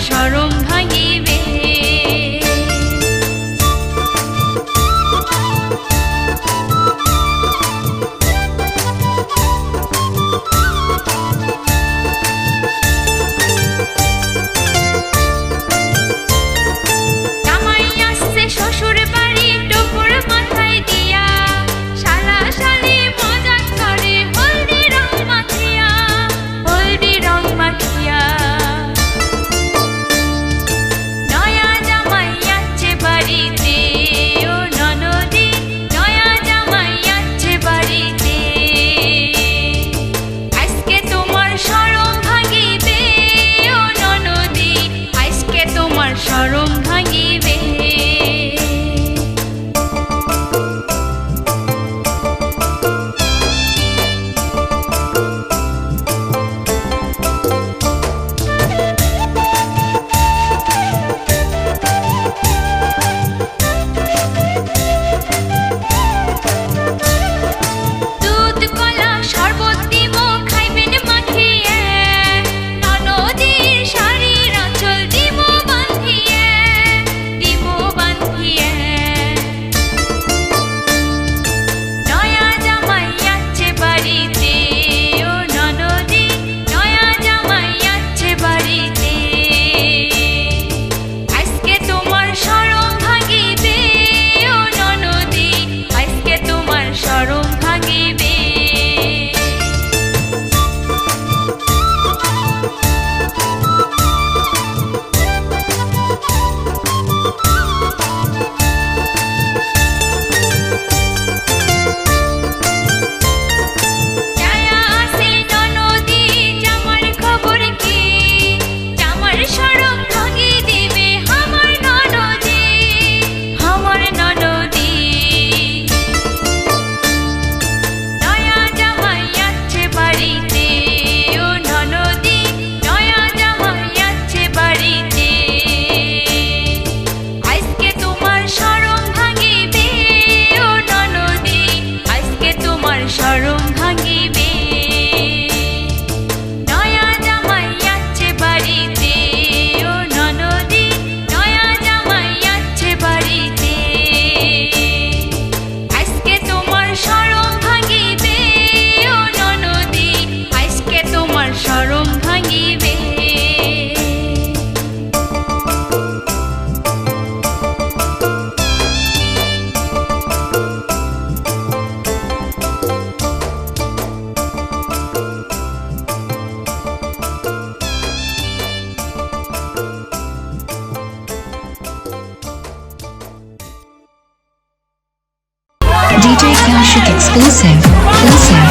শরম ভাঙিবে। শরম ভাঙিবে। দুধ কলা শরবত দিব খাইবেন মাখিয়ে, ননদীর শাড়ির আঁচল দিব বাঁধিয়ে, দিব বাঁধিয়ে। নয়া জামাই আছে বাড়িতে ও ননদী, নয়া জামাই আছে বাড়িতে। আজকে তোমার শরম ভাঙিবে ও ননদী, আজকে তোমার শরম ভাঙিবে। জায়া আছে ননদী, জামার খবর কি? জামার শরম ভাঙি দিবে আমার ননদী, আমার ননদী। নয়া জামাই আছে বাড়িতে ও ননদী, নয়া জামাই আছে বাড়িতে। আজকে তোমার শরম ভাঙিবে ও ননদী, আজকে তোমার শরম ভাঙিবে। নয়া জামাই আছে বাড়িতে ও ননদী, নয়া জামাই আছে বাড়িতে। আজকে তোমার শরম ভাঙিবে ও ননদী, আজকে তোমার শরম ভাঙিবে। DJ Kashuk exclusive.